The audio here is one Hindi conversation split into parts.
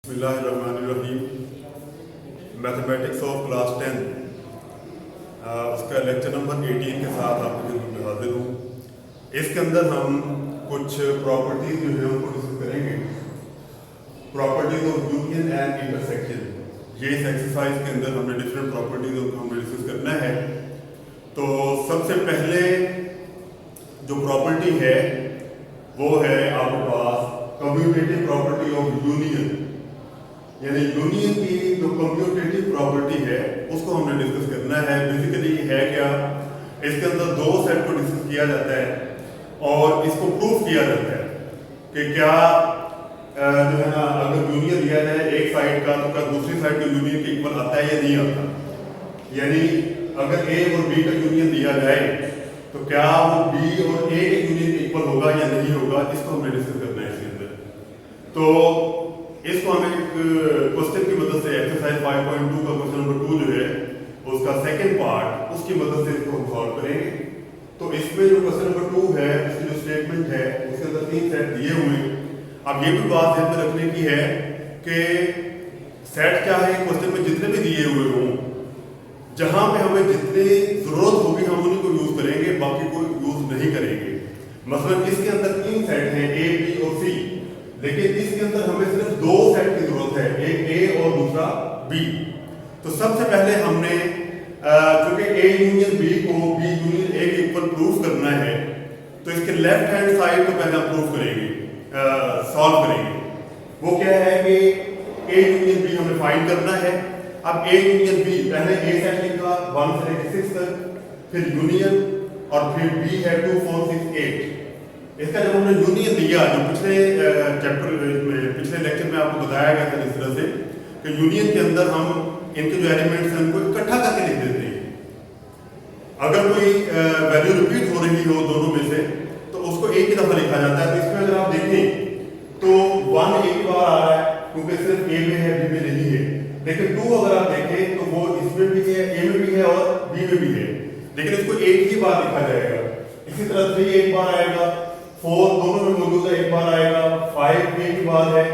बिस्मिल्लाहिर्रहमानिर्रहीम। मैथमेटिक्स ऑफ क्लास 10 उसका लेक्चर नंबर 18 के साथ आपके खिदमत में हाजिर हूँ। इसके अंदर हम कुछ प्रॉपर्टीज जो है उनको डिस्कस करेंगे। Properties of union and intersection, ये इस एक्सरसाइज के अंदर हमने डिफरेंट प्रॉपर्टीज उनको हमें डिस्कस करना है। तो सबसे पहले जो प्रॉपर्टी है वो है आपके पास कम्यूटेटिव प्रॉपर्टी ऑफ यूनियन, यानी यूनियन की जो कम्यूटेटिव प्रॉपर्टी है उसको हमने डिस्कस करना है। बेसिकली है क्या, इसके अंदर दो सेट को डिस्कस किया जाता है और इसको प्रूफ किया जाता है कि क्या जो है ना, अगर यूनियन दिया जाए एक साइड का तो क्या दूसरी साइड के यूनियन के इक्वल आता है या नहीं आता। यानी अगर ए और बी का यूनियन दिया जाए तो क्या वो बी और ए के यूनियन के इक्वल होगा या नहीं होगा, इसको हमने डिस्कस करना है इसके अंदर। तो इसको हम एक क्वेश्चन की मदद से एक्सरसाइज 5.2 का क्वेश्चन नंबर 2 जो है उसका सेकंड पार्ट, उसकी मदद से इसको हम सॉल्व करेंगे। तो इसमें जो क्वेश्चन नंबर 2 है उसकी जो स्टेटमेंट है उसके अंदर 3 सेट दिए हुए हैं। अब ये भी बात ध्यान में रखने की है कि सेट क्या है, क्वेश्चन में जितने भी दिए हुए हों, जहां पे हमें जितनी जरूरत होगी हम उन्हीं को यूज करेंगे, बाकी को यूज नहीं करेंगे। मसलन इसके अंदर 3 सेट हैं, ए बी और सी, लेकिन इसके अंदर हमें सिर्फ 2 सेट की जरूरत है, एक ए और दूसरा बी। तो सबसे पहले हमने क्योंकि ए यूनियन बी को बी यूनियन ए के इक्वल प्रूफ करना है तो इसके लेफ्ट हैंड साइड को पहले हम प्रूफ करेंगे, सॉल्व करेंगे। वो क्या है कि ए यूनियन बी हमें फाइंड करना है। अब ए यूनियन बी, पहले ए सेट लिखा 1 से लेकर 6 तक, फिर यूनियन और फिर बी है 2 4 6 8। इसका जब हमने यूनियन दिया, जो पिछले चैप्टर में पिछले लेक्चर में आपको बताया गया था इस तरह से कि यूनियन के अंदर हम इनके जो एलिमेंट्स हैं उनको इकट्ठा करके लिख देते हैं। अगर कोई वैल्यू रिपीट हो रही हो दोनों में से तो उसको एक ही दफा लिखा जाता है। तो इसमें अगर आप देखें तो 1 एक बार आ रहा है क्योंकि सिर्फ ए में है, बी में नहीं है। लेकिन 2 अगर आप देखें तो वो इसमें भी है, ए में भी है और बी में भी है, लेकिन इसको एक ही बार लिखा जाएगा। इसी तरह 3 एक बार आएगा, 4 दोनों में मौजूद है एक बार आएगा, 5 एक ही बार है,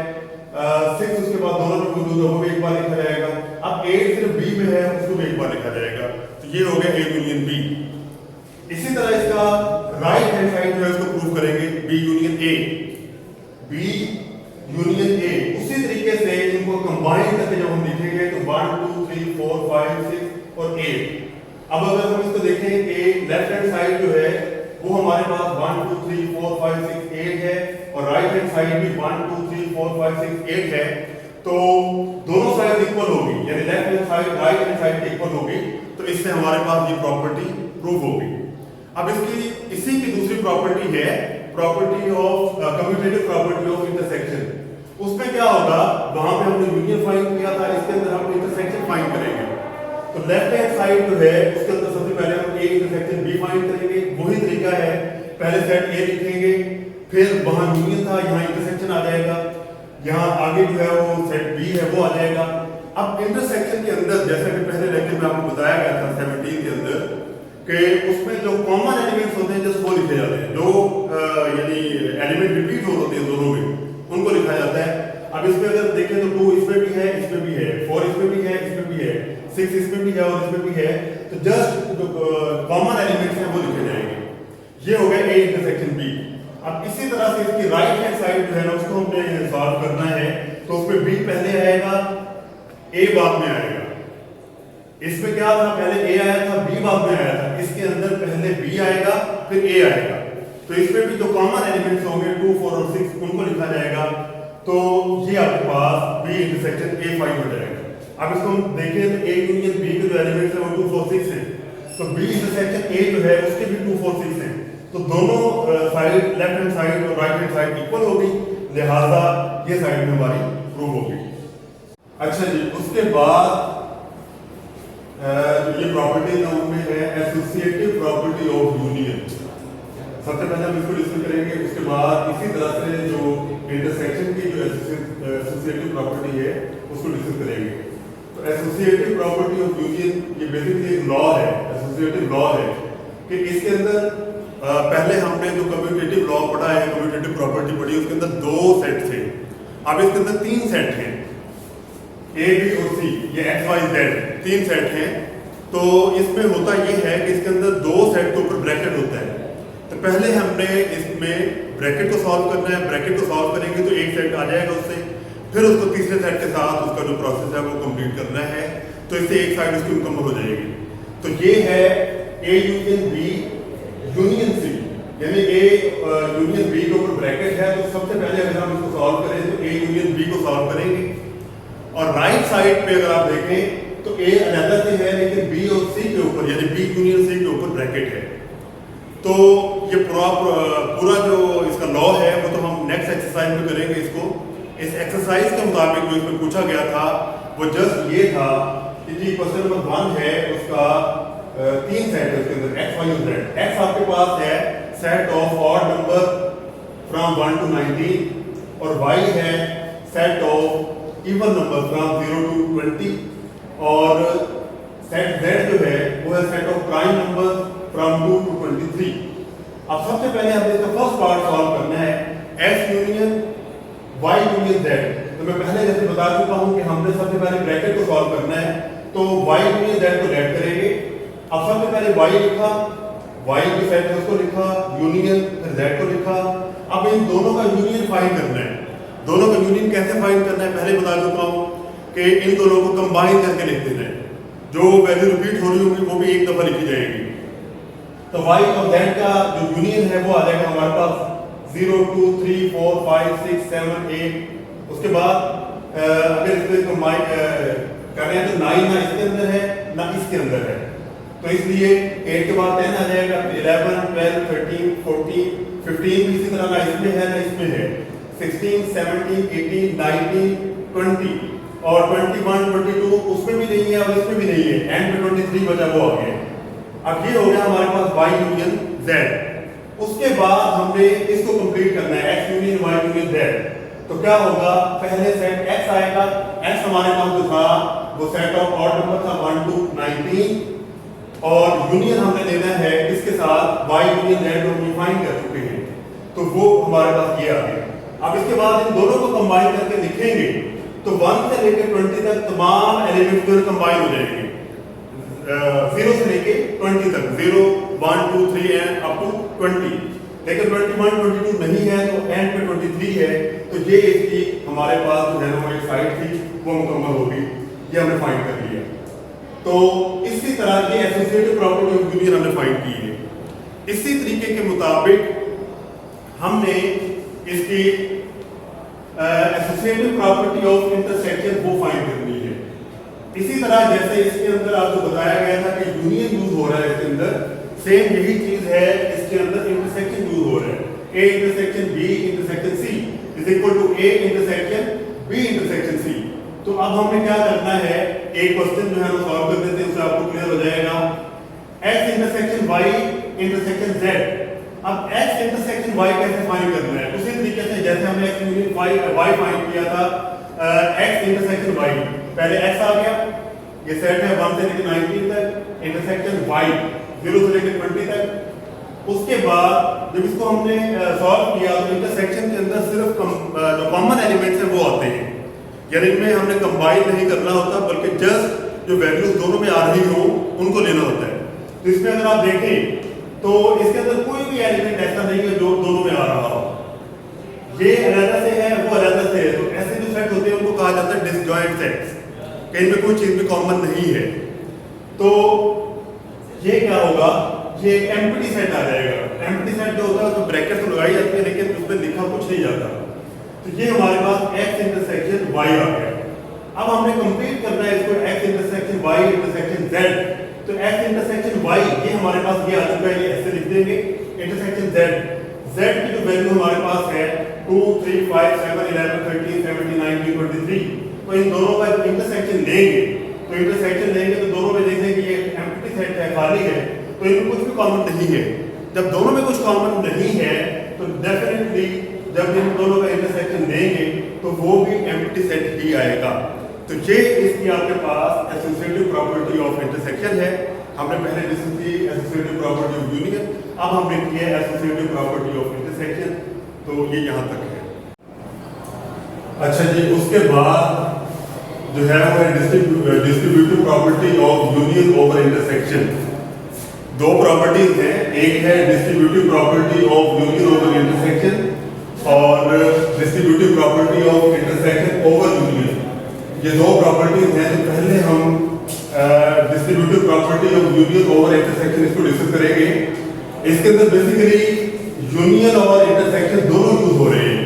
6 उसके बाद दोनों में मौजूद है वो भी एक बार लिखा जाएगा। अब 8 सिर्फ बी में है उसको भी एक बार लिखा जाएगा। तो ये हो गया ए यूनियन बी। इसी तरह इसका राइट हैंड साइड जो है उसको प्रूव करेंगे, B union A, B union A. उसी तरीके से इनको कंबाइन करके जब हम लिखेंगे तो 1 2 3 4 5 6 और 8। अब अगर हम इसको देखें कि लेफ्ट हैंड साइड जो है वो हमारे पास 1 2 3 4 5 6 8 है और राइट हैंड साइड भी 1 2 3 4 5 6 8 है। तो दोनों साइड इक्वल होगी, यानी left hand side right hand side equal होगी। तो इससे हमारे पास ये प्रॉपर्टी प्रूव होगी। अब इसी की दूसरी प्रॉपर्टी है property of commutative property of intersection. उसमें क्या होगा, वहां पे हमने यूनियन फाइंड किया था, इसके अंदर हम इंटरसेक्शन फाइंड करेंगे। तो लेफ्ट हैंड साइड जो है उसके अंदर सबसे पहले हम ए इंटरसेक्शन बी फाइंड करेंगे। वही तरीका है, पहले सेट ए लिखेंगे, फिर वहां यूनियन था यहाँ इंटरसेक्शन आ जाएगा, यहाँ आगे जो है वो सेट बी है वो आ जाएगा। अब इंटरसेक्शन के अंदर जैसा कि पहले लेक्चर में आपको बताया गया था 17 के अंदर कि उसमें जो कॉमन एलिमेंट्स होते हैं जस्ट वो लिखे जाते हैं, जो यानी एलिमेंट रिपीट होते हैं दोनों में उनको लिखा जाता है। अब इसमें अगर देखें तो 2 इसमें भी है, इसमें भी है, 4 इसमें भी है, इसमें भी है, 6 इसमें भी है और इसमें भी है। तो जस्ट जो कॉमन एलिमेंट्स हैं वो लिखे जाएंगे। ये हो गया ए इंटरसेक्शन बी। अब इसी तरह से इसकी राइट हैंड साइड जो है ना उसको हमने सॉल्व करना है। तो उसमें बी पहले आएगा, ए बाद में आएगा। इसमें क्या था, पहले ए आया था, बी बाद में आया था। इसके अंदर पहले बी आएगा फिर ए आएगा। तो इसमें भी जो कॉमन एलिमेंट्स होंगे 2 4 और 6 उनको लिखा जाएगा। तो ये आपके पास बी इंटरसेक्शन ए फाइंड हो जाएगा। अब इसको हम देखें तो ए यूनियन बी के जो एलिमेंट्स हैं वो 2 4 6 हैं। तो बी इंटरसेक्शन ए जो है उसके भी 2 4 6 हैं। तो दोनों साइड लेफ्ट हैंड साइड और राइट हैंड साइड इक्वल होगी, लिहाजा ये साइड में हमारी प्रूव होगी। अच्छा जी, उसके बाद जो ये प्रॉपर्टी है उनमें है एसोसिएटिव प्रॉपर्टी ऑफ यूनियन। सबसे पहले हम इसको डिस्कस करेंगे, उसके बाद इसी तरह से जो इंटरसेक्शन की जो एसोसिएटिव प्रॉपर्टी है उसको डिस्कस करेंगे। तो एसोसिएटिव प्रॉपर्टी ऑफ यूनियन ये बेसिकली एक लॉ है, एसोसिएटिव लॉ है कि इसके अंदर पहले हमने जो कम्यूटेटिव लॉ पढ़ा है, कम्यूटेटिव प्रॉपर्टी पढ़ी, उसके अंदर 2 सेट थे। अब इसके अंदर 3 सेट हैं। ए बी और सी, ये एक्स वाई जेड 3 सेट हैं। तो इसमें होता ये है कि इसके अंदर 2 सेट के ऊपर ब्रैकेट होता है। तो पहले हमने इसमें ब्रैकेट को सॉल्व करना है। ब्रैकेट को सॉल्व करेंगे तो एक सेट आ जाएगा उससे, फिर उसको तीसरे सेट के साथ उसका जो प्रोसेस है वो कंप्लीट करना है। तो इससे एक साइड उसकी मुकम्मल हो जाएगी। तो ये है A union B union C, यानी ए यूनियन बी के ऊपर ब्रैकेट है। तो सबसे पहले अगर हम इसको सॉल्व करें तो ए यूनियन बी को सॉल्व करेंगे, और राइट साइड पे अगर आप देखें तो ए अलग से है लेकिन बी और सी के ऊपर, यानी बी यूनियन सी के ऊपर ब्रैकेट है। तो ये पूरा जो इसका लॉ है वो तो हम नेक्स्ट एक्सरसाइज में करेंगे इसको। इस एक्सरसाइज के मुताबिक जो इसमें पूछा गया था वो जस्ट ये था कि जी क्वेश्चन नंबर 1 है, उसका 3 सेट है उसके अंदर एक्स वाई और जेड। एक्स आपके पास है set of odd number from 1 to 19 और वाई है set of even number from 0 to 20, और सेट जेड जो है वो है set of prime number from 2 to 23। अब सबसे पहले हमें इसका फर्स्ट पार्ट सॉल्व करना है, X union Y union Z. तो मैं पहले जैसे बता चुका हूं कि हमने सबसे पहले ब्रैकेट को सॉल्व करना है। तो वाई यूनियन जेड को लेट करेंगे। अब सबसे पहले वाई लिखा, वाई की सेट है उसको लिखा, यूनियन फिर जेड को लिखा। अब इन दोनों का यूनियन फाइंड करना है। दोनों का यूनियन कैसे फाइंड करना है पहले बता चुका हूं कि इन दोनों को कंबाइन करके लिख देना है। जो वैल्यू रिपीट हो रही होगी वो भी एक दफा लिखी जाएगी। तो वाई और जेड का जो यूनियन है वो आ जाएगा हमारे पास 0 2 3 4 5 6 7 8। उसके बाद अगर इसको कंबाइन कर रहे हैं तो 9 ना इसके अंदर है ना इसके अंदर है, तो इसलिए 8 के बाद 10 आ जाएगा, 11 12 13 14 15 भी इसी तरह ना इसमें है ना इसमें है, 16 17 18 19 20 और 21 22 उसमें भी नहीं है और इसमें भी नहीं है, एंड में 23 बचा वो आ गया। अब ये हो गया हमारे पास y यूनियन z। उसके बाद हमने इसको कंप्लीट करना है x union y union z। तो क्या होगा, पहले सेट x आएगा, x हमारे पास जो था वो सेट ऑफ ऑड नंबर था 1 to 19, और यूनियन हमने लेना है इसके साथ y यूनियन z को हम फाइंड कर चुके हैं, तो वो हमारे पास ये आ गया। अब इसके बाद इन दोनों को कंबाइन करके लिखेंगे तो 1 से लेकर 20 तक तमाम एलिमेंट्स जो कंबाइन हो जाएंगे। 0 से लेके 20 तक, 0 1 2 3 एंड अप टू 20। लेकिन 21 22 नहीं है तो एंड पे 23 है, तो ये इसकी हमारे पास जो है वो एक साइड थी वो मुकम्मल हो गई, ये हमने फाइंड कर लिया। तो इसी तरह ये एसोसिएटिव प्रॉपर्टी ऑफ यूनियन हमने फाइंड की है। इसी तरीके के मुताबिक हमने इसकी एसोसिएटिव प्रॉपर्टी ऑफ इंटरसेक्शन वो फाइंड करनी है। इसी तरह जैसे इसके अंदर आपको बताया गया था कि यूनियन यूज हो रहा है, इसके अंदर सेम यही चीज है, इसके अंदर इंटरसेक्शन यूज हो रहा है। A intersection B intersection C is equal to A intersection B intersection C. तो अब हमें क्या करना है, एक क्वेश्चन जो है वो सॉल्व कर देते हैं, उससे आपको क्लियर हो जाएगा। x intersection y intersection z। अब x इंटरसेक्शन y कैसे फाइंड करना है, उसी तरीके से जैसे हमने x यूनियन y फाइंड किया था, x इंटरसेक्शन y, पहले x आ गया, ये सेट है 1 से लेकर 19 तक, इंटरसेक्शन y 0 से लेकर 20 तक। उसके बाद जब इसको हमने सॉल्व किया तो इंटरसेक्शन के अंदर सिर्फ जो कॉमन एलिमेंट्स हैं वो आते हैं, यानी इनमें हमने कंबाइन नहीं करना होता, बल्कि जस्ट जो वैल्यूज दोनों में आ रही हो उनको लेना होता है। तो इसमें अगर आप देखें तो इसके अंदर कोई भी एलिमेंट ऐसा नहीं है जो दोनों में आ रहा हो, ये अलग से है वो अलग से है। तो ऐसे जो सेट होते हैं उनको कहा जाता है डिसजॉइंट सेट्स, कहीं में कोई चीज भी कॉमन नहीं है। तो ये क्या होगा, ये एम्प्टी सेट आ जाएगा। एम्प्टी सेट जो होता है तो ब्रैकेट तो लगाई जाती है लेकिन उसमें लिखा कुछ नहीं जाता। तो ये हमारे पास x इंटरसेक्शन y आ गया। अब हमने कंप्लीट करना है इसको x intersection y intersection z। तो x इंटरसेक्शन y ये हमारे पास ये आ चुका है, ये ऐसे लिख देंगे, इंटरसेक्शन z की जो वैल्यू हमारे पास है 2 3 5 7 11 13 17 19 23। तो इन दोनों का इंटरसेक्शन लेंगे तो दोनों में देखेंगे कि ये एम्प्टी सेट है, खाली है, तो इनमें कुछ भी कॉमन नहीं है। जब दोनों में कुछ कॉमन नहीं है तो डेफिनेटली जब इन दोनों का इंटरसेक्शन लेंगे तो वो भी एम्प्टी सेट ही आएगा। तो ये इसकी आपके पास एसोसिएटिव प्रॉपर्टी ऑफ इंटरसेक्शन है। हमने पहले डिस्कस की एसोसिएटिव प्रॉपर्टी ऑफ यूनियन, अब हमने की है एसोसिएटिव प्रॉपर्टी ऑफ इंटरसेक्शन। तो ये यहाँ तक है। अच्छा जी, उसके बाद जो है वो है distributive property of union over intersection. दो प्रॉपर्टीज हैं, एक है distributive property of union over intersection और distributive property of intersection over union. ये दो प्रॉपर्टीज हैं। तो पहले हम distributive property of union over intersection इसको डिस्कस करेंगे। इसके अंदर बेसिकली यूनियन और इंटरसेक्शन दोनों यूज हो रहे हैं,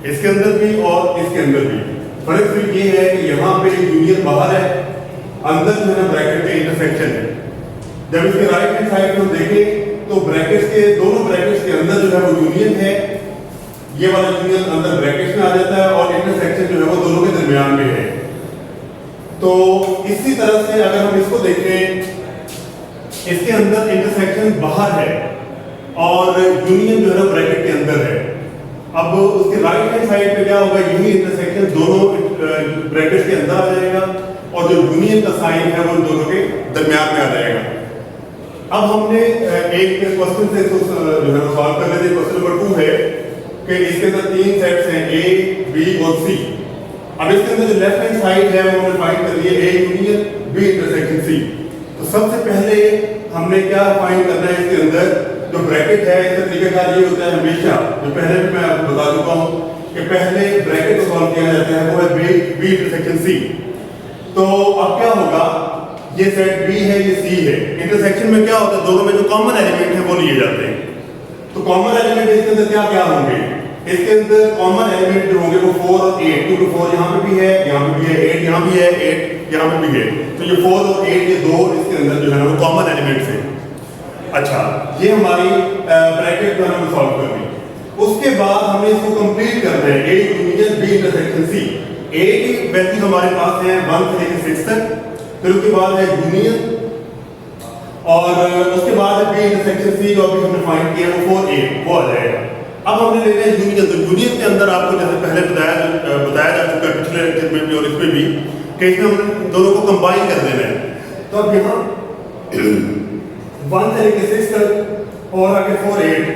इसके अंदर भी और इसके अंदर भी। फर्क सिर्फ ये है कि यहाँ पे यूनियन बाहर है, अंदर जो है ब्रैकेट के इंटरसेक्शन है। जब इसके राइट हैंड साइड में हम देखें तो ब्रैकेट्स के दोनों ब्रैकेट्स के अंदर जो है वो यूनियन है, ये वाला यूनियन अंदर ब्रैकेट्स में आ जाता है और इंटरसेक्शन जो है वो दोनों के दरमियान में है। तो इसी तरह से अगर हम इसको देखें, इसके अंदर इंटरसेक्शन बाहर है और यूनियन जो है ब्रैकेट के अंदर है। अब उसके राइट हैंड साइड पे क्या होगा, यही इंटरसेक्शन दोनों ब्रैकेट्स के अंदर आ जाएगा और जो यूनियन का साइन है वो दोनों के दरमियान में आ जाएगा। अब हमने एक क्वेश्चन से इसको जो है सॉल्व कर लेते हैं। क्वेश्चन नंबर 2 है कि इसके अंदर तीन सेट्स हैं ए, बी और सी। अब इसके अंदर जो लेफ्ट हैंड साइड है वो हमने फाइंड कर लिया, A union B intersection C. तो सबसे पहले हमने क्या फाइंड करना है, इसके अंदर जो ब्रैकेट है इसका तरीकाकार ये होता है हमेशा, जो पहले भी मैं आपको बता चुका हूँ कि पहले ब्रैकेट को सॉल्व किया जाता है, वो है बी इंटरसेक्शन सी। तो अब क्या होगा, ये सेट बी है, ये सी है। इंटरसेक्शन में क्या होता है, दोनों में जो कॉमन एलिमेंट है वो लिए जाते हैं। तो कॉमन एलिमेंट इसके अंदर क्या क्या होंगे, इसके अंदर कॉमन एलिमेंट जो होंगे वो 4 और 8, क्योंकि 4 यहाँ पे भी है, यहाँ पे भी है, 8 यहाँ भी है, 8 यहाँ पे भी है। तो ये 4 और 8 ये दो इसके अंदर जो है ना वो कॉमन एलिमेंट्स हैं। अच्छा, ये हमारी ब्रैकेट को हमने सॉल्व कर दी। उसके बाद हमें इसको कंप्लीट करना है, A union B intersection C. A की वैल्यू हमारे पास है 1 से लेकर 6 तक, फिर उसके बाद है यूनियन और उसके बाद है बी इंटरसेक्शन सी, जो अभी हमने फाइंड किया वो 4a वो आ जाएगा। अब हमने लेना है यूनियन। तो यूनियन के अंदर आपको जैसे पहले बताया जा चुका है पिछले लेक्चर में भी और इसमें भी कि इसमें हम दोनों को कंबाइन कर देना है। तो अब यहाँ 1 से लेकर 6 तक और आगे 4 8,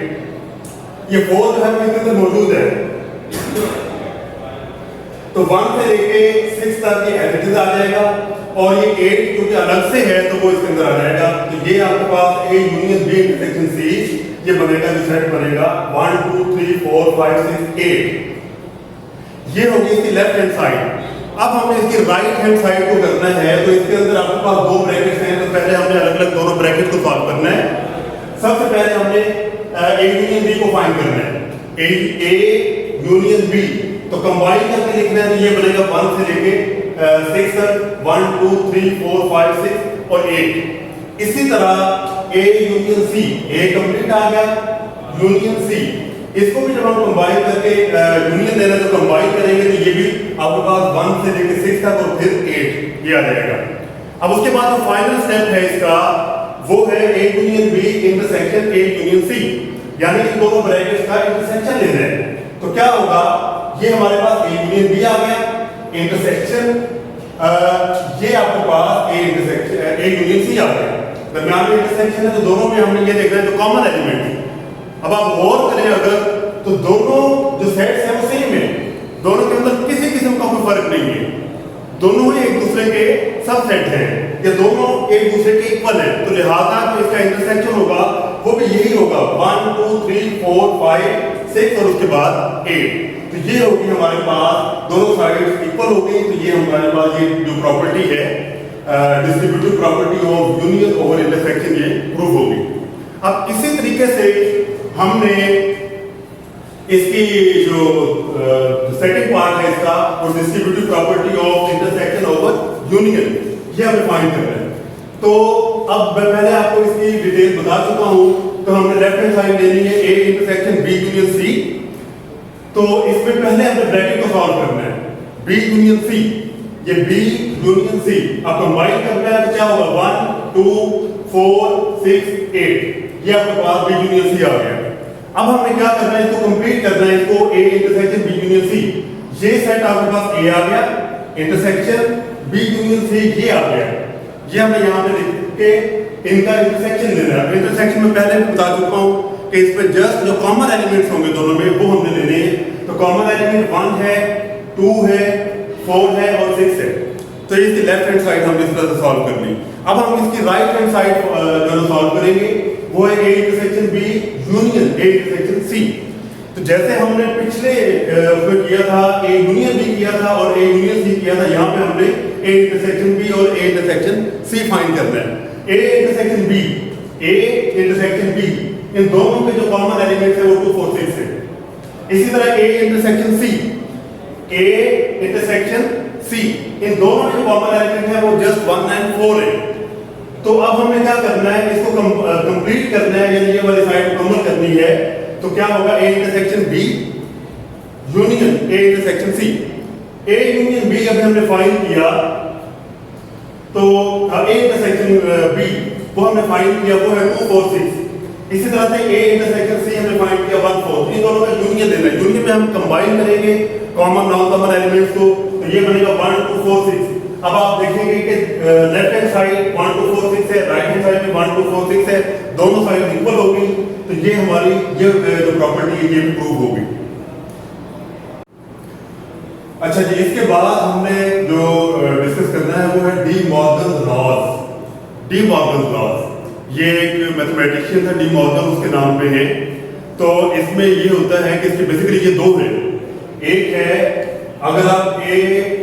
ये 4 जो है इसके अंदर मौजूद है। तो 1 से लेके 6 तक ये एज इट इज आ जाएगा और ये 8 क्योंकि अलग से है तो वो इसके अंदर आ जाएगा। तो ये आपके पास A union B intersection C ये बनेगा, जो सेट बनेगा 1 2 3 4 5 6 8। ये होगी इसकी लेफ्ट हैंड साइड। अब हमें इसकी राइट हैंड साइड को करना है, तो इसके अंदर आपके पास दो ब्रैकेट्स हैं। तो पहले हमने अलग अलग दोनों ब्रैकेट को सॉल्व करना है। सबसे पहले हमने ए यूनियन बी को फाइंड करना है, ए यूनियन बी। तो कंबाइन करके लिखना है, तो ये बनेगा 1 से लेके 6 तक, 1 2 3 4 5 6 और 8। इसी तरह ए यूनियन सी, ए कंप्लीट आ गया, यूनियन सी इसको भी जब हम कंबाइन करके यूनियन लेना तो कंबाइन करेंगे तो ये भी आपके पास 1 से लेकर 6 तक और फिर 8 ये आ जाएगा। अब उसके बाद जो फाइनल स्टेप है इसका वो है A union B intersection A union C, यानी कि दोनों ब्रैकेट्स का इंटरसेक्शन लेना है। तो क्या होगा, ये हमारे पास ए यूनियन बी आ गया, इंटरसेक्शन ये आपके पास ए यूनियन सी आ गया, दरमियान में इंटरसेक्शन है। तो दोनों में हमने ये देखना है जो कॉमन एलिमेंट है। अब आप गौर करें अगर तो दोनों जो सेट्स हैं वो सेम है, दोनों के अंदर किसी किस्म का कोई फर्क नहीं है, दोनों ही एक दूसरे के सबसेट हैं, ये दोनों एक दूसरे के इक्वल हैं। तो लिहाजा जो इसका इंटरसेक्शन होगा वो भी यही होगा 1 2 3 4 5 6 और उसके बाद 8। तो ये होगी हमारे पास दोनों साइड इक्वल हो गई। तो ये हमारे पास ये जो प्रॉपर्टी है distributive property of union over intersection ये प्रूव होगी। अब इसी तरीके से हमने इसकी जो सेकंड पार्ट है इसका वो distributive property of intersection over union ये हमें फाइंड करना है। तो अब मैं पहले आपको इसकी डिटेल बता चुका हूं। तो हमने लेफ्ट हैंड साइड लेनी है A intersection B union C. तो इसमें पहले हमें ब्रैकेट को सॉल्व करना है, बी यूनियन सी, ये बी यूनियन सी। अब कंबाइन करना है तो क्या होगा 1 2 4 6 8, ये आपके पास बी यूनियन सी आ गया। अब हमने क्या करना है, इसको कंप्लीट करना है, इसको A intersection B union C. ये सेट आपके पास ए आ गया, इंटरसेक्शन बी यूनियन सी ये आ गया। ये हमने यहाँ पे लिख के इनका इंटरसेक्शन लेना है। इंटरसेक्शन में पहले बता चुका हूँ कि इस पे जस्ट जो कॉमन एलिमेंट्स होंगे दोनों में वो हमने लेने हैं। तो कॉमन एलिमेंट 1 है, 2 है, 4 है और 6 है। तो इसकी लेफ्ट हैंड साइड हमने इस तरह से सॉल्व कर ली। अब हम इसकी राइट हैंड साइड जो सॉल्व करेंगे वो है A intersection B union A intersection C. तो जैसे हमने पिछले उसमें किया था ए यूनियन बी किया था और ए यूनियन सी किया था, यहाँ पे हमने ए इंटरसेक्शन बी और ए इंटरसेक्शन सी फाइंड करना है। A intersection B, A intersection B, इन दोनों के जो कॉमन एलिमेंट है वो 2 4 6 है। इसी तरह ए इंटरसेक्शन सी, ए इंटरसेक्शन सी, इन दोनों के कॉमन एलिमेंट है वो जस्ट 1 and 4 है। तो अब हमें क्या करना है, इसको कंप्लीट करना है, यानी ये वाली साइड मुकम्मल करनी है। तो क्या होगा, A intersection B union A intersection C. A union B अभी हमने फाइंड किया, तो ए इंटरसेक्शन बी वो हमने फाइंड किया, वो है 2 4 6। इसी तरह से ए इंटरसेक्शन सी हमने फाइंड किया 1 4। इन दोनों का यूनियन लेना है। यूनियन में हम कंबाइन करेंगे कॉमन नॉन कॉमन एलिमेंट्स को, तो ये बनेगा 1 2 4 6। अब आप देखेंगे कि लेफ्ट हैंड साइड 1 2 4 6 है, राइट हैंड साइड में 1 2 4 6 है, दोनों साइड इक्वल होगी। तो ये हमारी ये जो प्रॉपर्टी है ये भी प्रूव होगी। अच्छा जी, इसके बाद हमने जो डिस्कस करना है वो है De Morgan laws. De Morgan laws ये एक मैथमेटिशियन था, डी मॉर्गन उसके नाम पे है। तो इसमें ये होता है कि इसके बेसिकली ये दो है। एक है अगर आप ए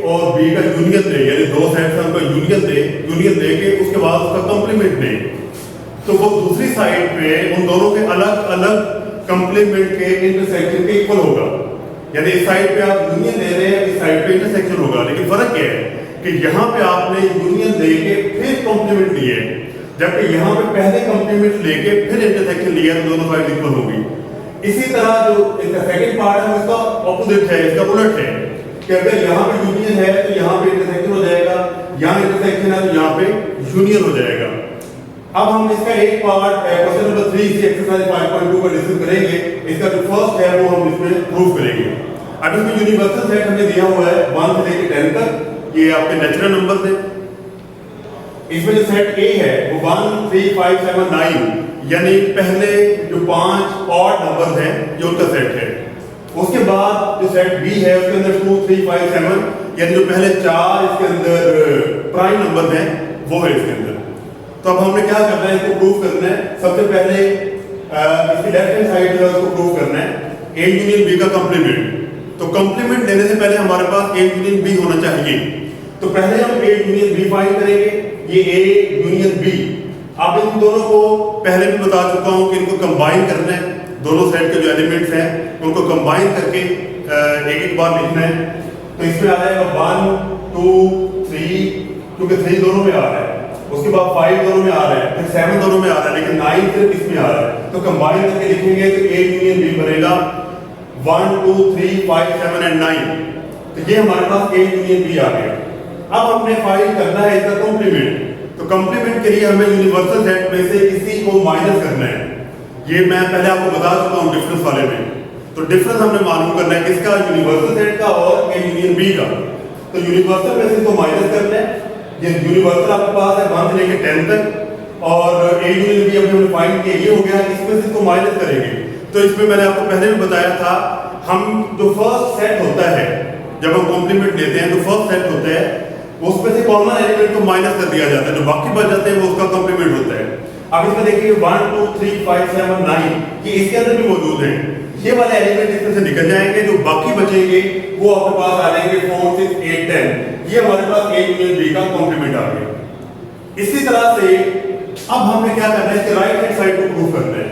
और बी का यूनियन दे, यानी दो साइड से हमको यूनियन दे के उसके बाद उसका कॉम्प्लीमेंट दे, तो वो दूसरी साइड पे उन दोनों के अलग अलग कॉम्प्लीमेंट के इंटरसेक्शन के इक्वल होगा। यानी इस साइड पे आप यूनियन दे रहे हैं, इस साइड पे इंटरसेक्शन होगा। लेकिन फर्क क्या है कि यहाँ पे आपने यूनियन दे के फिर कॉम्प्लीमेंट लिए, जबकि यहाँ पे पहले कॉम्प्लीमेंट लेके फिर इंटरसेक्शन लिया, तो दोनों साइड इक्वल होगी। इसी तरह जो इसका सेकंड पार्ट है उसका ऑपोजिट है, इसका उलट है कि अगर यहाँ पे यूनियन है तो यहाँ पे इंटरसेक्शन हो जाएगा, यहाँ इंटरसेक्शन है तो यहाँ पे यूनियन हो जाएगा। अब हम इसका एक पार्ट क्वेश्चन नंबर 3 से एक्सरसाइज 5.2 पर डिस्कस करेंगे। इसका जो फर्स्ट है वो हम इसमें प्रूव करेंगे। अब इसमें यूनिवर्सल सेट हमने दिया हुआ है 1 से लेकर 10 तक, ये आपके नेचुरल नंबर थे। इसमें जो सेट ए है वो 1 3 5 7 9, यानी पहले जो 5 ऑड नंबर हैं ये उनका सेट है। उसके बाद जो सेट बी है उसके अंदर 2 3 5 7, यानी जो पहले 4 इसके अंदर प्राइम नंबर हैं वो है इसके अंदर। तो अब हमने क्या करना है, इसको प्रूव करना है। सबसे पहले इसकी लेफ्ट हैंड साइड जो है उसको प्रूव करना है, ए यूनियन बी का कंप्लीमेंट। तो कंप्लीमेंट देने से पहले हमारे पास ए यूनियन बी होना चाहिए। तो पहले हम ए यूनियन बी फाइंड करेंगे, ये ए यूनियन बी। अब इन दोनों को पहले भी बता चुका हूं कि इनको कंबाइन करना है, दोनों सेट के जो एलिमेंट्स हैं उनको कंबाइन करके एक एक बार लिखना है। तो इसमें आ जाएगा 1 2 3, क्योंकि 3 दोनों में आ रहा है, उसके बाद 5 दोनों में आ रहा है, फिर 7 दोनों में आ रहा है, लेकिन 9 सिर्फ इसमें आ रहा है। तो कंबाइन करके लिखेंगे तो ए यूनियन बी बनेगा 1 2 3 5 7 and 9। तो ये हमारे पास ए यूनियन बी आ गया। अब हमने फाइंड करना है इसका कॉम्प्लीमेंट। तो कॉम्प्लीमेंट के लिए हमें यूनिवर्सल सेट में से किसी को माइनस करना है। ये मैं पहले आपको बता चुका हूँ डिफरेंस वाले में। तो डिफरेंस हमने मालूम करना है किसका, यूनिवर्सल सेट का और ए यूनियन बी का। तो यूनिवर्सल में से इसको माइनस करना है। ये यूनिवर्सल आपके पास है 1 से लेकर 10 तक, और ए यूनियन बी अभी हमने फाइंड किया, ये हो गया। इसमें से इसको माइनस करेंगे। तो इसमें मैंने आपको पहले भी बताया था, हम जो फर्स्ट सेट होता है जब हम कॉम्प्लीमेंट लेते हैं, तो फर्स्ट सेट होता है उसमें से कॉमन एलिमेंट को माइनस कर दिया जाता है, जो बाकी बच जाते हैं वो उसका कॉम्प्लीमेंट होता है। अब इसमें देखिए 1 2 3 5 7 9 ये इसके अंदर भी मौजूद है। ये वाले एलिमेंट इसमें से निकल जाएंगे, जो बाकी बचेंगे वो आपके पास आ जाएंगे 4 6 8 10। ये हमारे पास ए यूनियन बी का कॉम्प्लीमेंट आ गया। इसी तरह से अब हमने क्या करना है, इसके राइट हैंड साइड को प्रूव करना है,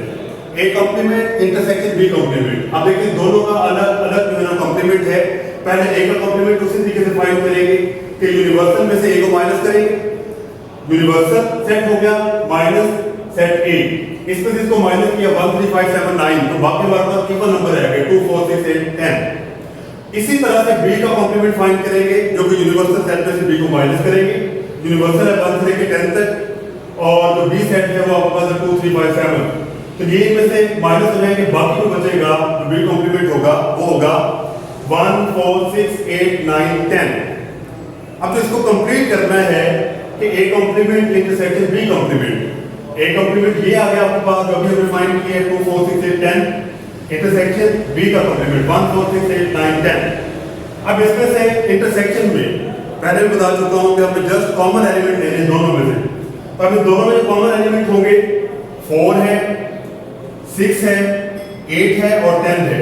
A complement intersection B complement. अब देखिए दोनों का अलग अलग जो है ना कॉम्प्लीमेंट है। पहले ए का कॉम्प्लीमेंट उसी तरीके से फाइंड करेंगे कि यूनिवर्सल में से ए को माइनस करेंगे, यूनिवर्सल सेट हो गया माइनस सेट ए। इसमें से इसको माइनस किया 1 3 5 7 9, तो बाकी हमारे पास इक्वल नंबर आएगा 2 4 6 8 10। इसी तरह से बी का कॉम्प्लीमेंट फाइंड करेंगे, जो कि यूनिवर्सल सेट में से बी को माइनस करेंगे। यूनिवर्सल है 1 से लेकर 10 तक, और जो बी सेट है वो आपके पास 2 3 5 7। तो ये इनमें से माइनस हो जाएंगे, बाकी जो बचेगा जो बी कॉम्प्लीमेंट होगा वो होगा 1 4 6 8 9 10। अब तो इसको कंप्लीट करना है कि A complement intersection B complement. A complement ये आ गया आपके पास, जो भी हमने फाइंड किया है 2 4 6 8 10। इंटरसेक्शन बी का कॉम्प्लीमेंट 1 4 6 8 9 10। अब इसमें से इंटरसेक्शन में पहले भी बता चुका हूँ कि हमें जस्ट कॉमन एलिमेंट लेने हैं दोनों में से। तो अभी दोनों में जो कॉमन एलिमेंट होंगे 4 है, 6 है, 8 है और 10 है।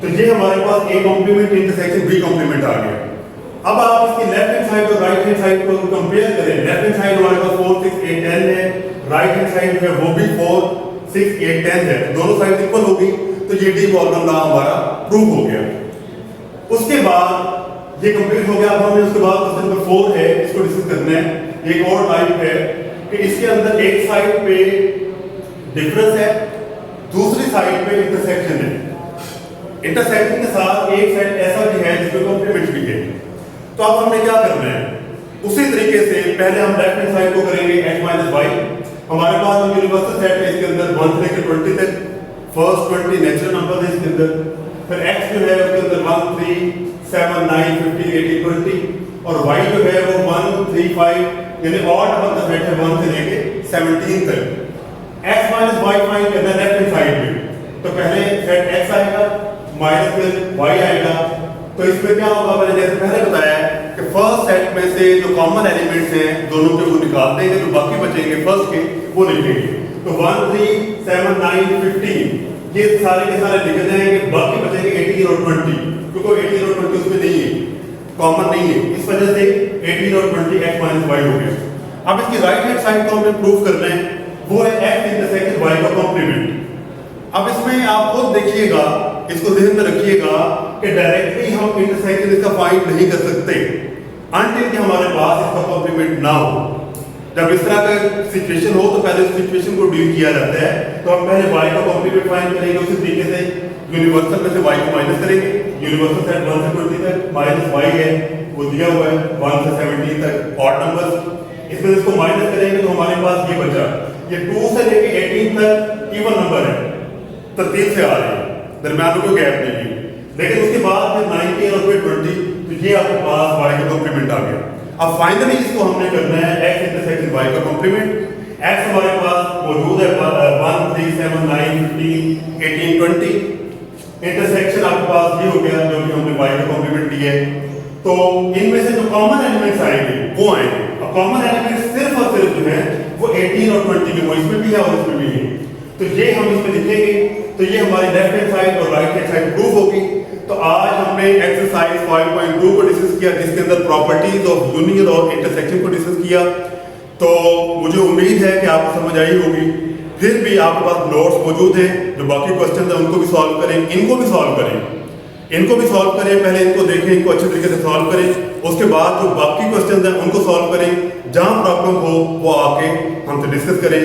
तो ये हमारे पास A complement intersection B complement आ गया। अब आप इसकी लेफ्ट हैंड साइड और राइट हैंड साइड को कंपेयर करें। लेफ्ट हैंड साइड हमारे पास 4, 6, 8, 10 है, राइट हैंड साइड है वो भी 4, 6, 8, 10 है। दोनों साइड इक्वल होगी तो ये डी प्रॉब्लम लॉ हमारा प्रूव हो गया। उसके बाद ये कंप्लीट हो गया। अब हमें उसके बाद क्वेश्चन नंबर 4 है, इसको डिस्कस करना है। एक और टाइप है कि इसके अंदर एक साइड पे डिफरेंस है, दूसरी साइड पे इंटरसेक्शन है। इंटरसेक्शन के साथ एक साइड ऐसा भी है जिसमें कॉम्प्लीमेंट भी है। तो अब हमने क्या करना है, उसी तरीके से पहले हम लेफ्ट हैंड साइड को करेंगे x माइनस वाई। हमारे पास यूनिवर्सल सेट है इसके अंदर 1 से लेकर 20 तक। फर्स्ट 20 नेचुरल नंबर है इसके अंदर। फिर x जो है उसके अंदर 1, 3, 7, 9, 15, 18, 20 और y जो है वो 1, 3, 5 यानी ऑड नंबर का सेट है 1 से लेकर 17 तक। x माइनस वाई फाइंड करना है लेफ्ट हैंड साइड में। तो पहले सेट x आएगा माइनस फिर y आएगा। तो इसमें क्या होगा, मैंने जैसे पहले बताया कि फर्स्ट सेट में से जो कॉमन एलिमेंट्स हैं दोनों के वो निकाल देंगे, जो बाकी बचेंगे फर्स्ट के वो लिखेंगे। तो 1, 3, 7, 9, 15 ये सारे के सारे लिख जाएंगे। बाकी बचेंगे 18 और 20 क्योंकि 18 और 20 उसमें नहीं है, कॉमन नहीं है। इस वजह से 18 और 20 x माइनस वाई हो गया। अब इसकी राइट हैंड साइड को हमें प्रूव करना है, वो है x इंटरसेक्शन y का कॉम्प्लीमेंट। अब इसमें आप खुद देखिएगा, इसको ध्यान में रखिएगा कि डायरेक्टली हम इंटरसेक्शन इसका फाइंड नहीं कर सकते अनटिल कि हमारे पास इसका कॉम्प्लीमेंट ना हो। जब इस तरह का सिचुएशन हो तो पहले उस सिचुएशन को डील किया जाता है। तो हम पहले y का कॉम्प्लीमेंट फाइंड करेंगे, उसी तरीके से यूनिवर्सल में से y को माइनस करेंगे। यूनिवर्सल सेट 1 से 20 तक माइनस y है वो दिया हुआ है 1 से 17 तक ऑड नंबर्स। इसमें इसको माइनस करेंगे तो हमारे पास ये बचा, ये 2 से लेके 18 तक इवन नंबर है, तरतीब से आ रहे हैं, दरमियान में कोई गैप नहीं है। लेकिन उसके बाद फिर 19 और फिर 20 तो ये आपके पास y का कॉम्प्लीमेंट आ गया। अब फाइनली इसको हमने करना है x इंटरसेक्शन y का कॉम्प्लीमेंट। x हमारे पास मौजूद है 1, 3, 7, 9, 15, 18, 20। इंटरसेक्शन आपके पास ये हो गया जो कि हमने y का कॉम्प्लीमेंट लिया है। तो इनमें से जो कॉमन एलिमेंट्स आएंगे वो आएंगे। अब कॉमन एलिमेंट्स सिर्फ और सिर्फ जो है वो 18 और 20 में, वो इसमें भी है और इसमें भी है। तो ये हम इसमें लिखेंगे। तो ये हमारी लेफ्ट हैंड साइड और राइट हैंड साइड प्रूफ होगी। तो आज हमने एक्सरसाइज 5.2 को डिस्कस किया जिसके अंदर प्रॉपर्टीज ऑफ यूनियन और इंटरसेक्शन को डिस्कस किया। तो मुझे उम्मीद है कि आपको समझ आई होगी। फिर भी आपके पास नोट्स मौजूद हैं, जो बाकी क्वेश्चन हैं उनको भी सॉल्व करें, इनको भी सॉल्व करें, इनको भी सॉल्व करें। पहले इनको देखें, इनको अच्छे तरीके से सॉल्व करें। उसके बाद जो बाकी क्वेश्चन हैं उनको सॉल्व करें। जहाँ प्रॉब्लम हो वो आके हमसे डिस्कस करें।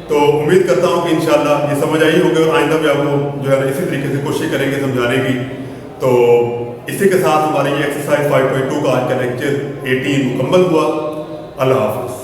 तो उम्मीद करता हूँ कि इंशाल्लाह ये समझ आई होगी और आइंदा भी आपको जो है ना इसी तरीके से कोशिश करेंगे समझाने की। तो इसी के साथ हमारी ये एक्सरसाइज 5.2 का आज का लेक्चर 18 मुकम्मल हुआ। अल्लाह हाफ़िज़।